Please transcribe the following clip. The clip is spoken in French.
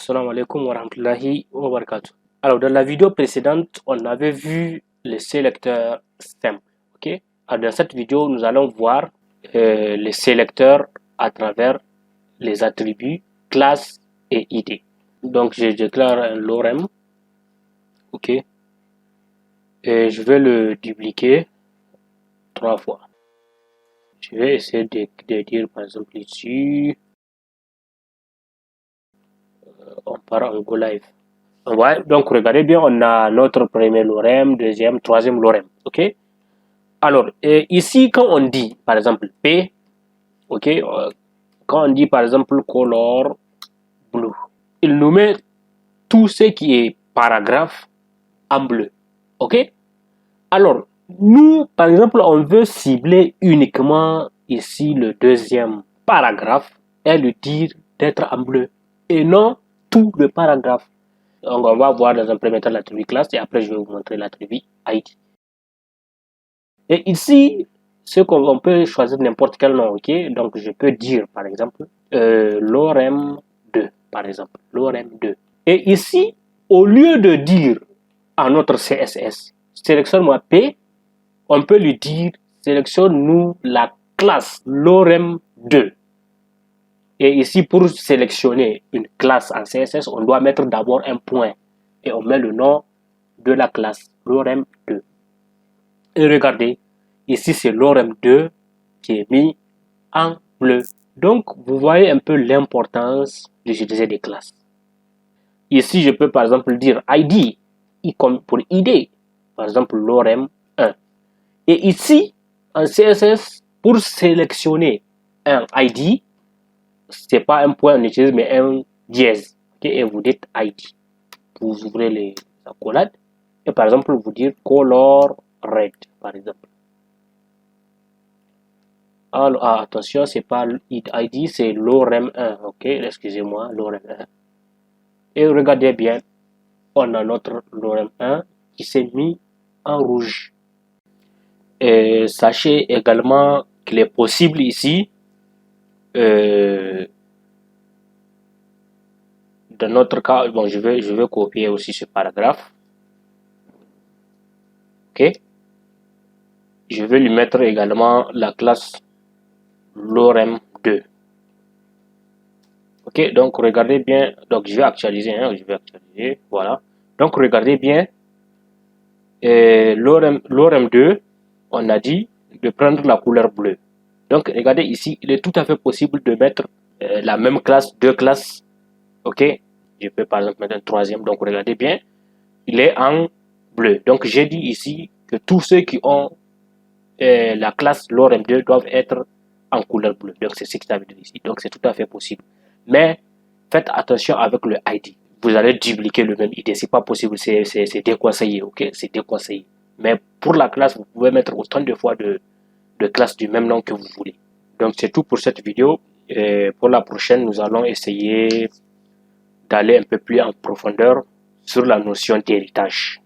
Assalamu alaikum wa rahmatullahi wa barakatuh. Alors, dans la vidéo précédente, on avait vu le sélecteur stem. Ok. Alors, dans cette vidéo, nous allons voir les sélecteurs à travers les attributs classe et id. Donc, je déclare un lorem. Ok. Et je vais le dupliquer 3 fois. Je vais essayer de dire par exemple ici, on part en go live. Ouais, donc regardez bien, on a notre premier lorem, deuxième, troisième lorem. Ok. Alors, ici, quand on dit par exemple P, ok, quand on dit par exemple color blue, il nous met tout ce qui est paragraphe en bleu. Ok. Alors, nous, par exemple, on veut cibler uniquement ici le deuxième paragraphe et le dire d'être en bleu et non tout le paragraphe. Donc, on va voir dans un premier temps l'attribut classe et après je vais vous montrer l'attribut ID. Et ici, ce qu'on peut choisir n'importe quel nom, ok? Donc, je peux dire par exemple lorem 2, par exemple, lorem 2. Et ici, au lieu de dire à notre CSS, sélectionne-moi P, on peut lui dire sélectionne-nous la classe lorem 2. Et ici, pour sélectionner une classe en CSS, on doit mettre d'abord un point et on met le nom de la classe lorem 2. Et regardez, ici c'est lorem 2 qui est mis en bleu. Donc, vous voyez un peu l'importance d'utiliser des classes. Ici, je peux par exemple dire ID, comme pour ID, par exemple lorem 1. Et ici, en CSS, pour sélectionner un ID, c'est pas un point on utilise, mais un dièse. Okay? Et vous dites ID. Vous ouvrez les accolades. Et par exemple, vous dites color red, par exemple. Alors, attention, c'est pas ID, c'est lorem 1. Ok, excusez-moi, lorem 1. Et regardez bien, on a notre lorem 1 qui s'est mis en rouge. Et sachez également qu'il est possible ici, dans notre cas, bon, je vais copier aussi ce paragraphe. Ok. Je vais lui mettre également la classe lorem 2. Ok, donc regardez bien. Donc je vais actualiser, voilà. Donc regardez bien. Lorem 2, on a dit de prendre la couleur bleue. Donc regardez ici, il est tout à fait possible de mettre la même classe, deux classes. Ok, je peux par exemple mettre un troisième. Donc regardez bien, il est en bleu. Donc j'ai dit ici que tous ceux qui ont la classe lorem 2 doivent être en couleur bleue. Donc c'est ce que ça veut dire ici. Donc c'est tout à fait possible. Mais faites attention avec le ID. Vous allez dupliquer le même ID. C'est pas possible. C'est déconseillé. Ok, c'est déconseillé. Mais pour la classe, vous pouvez mettre autant de fois de classes du même nom que vous voulez. Donc c'est tout pour cette vidéo. Et pour la prochaine, nous allons essayer d'aller un peu plus en profondeur sur la notion d'héritage.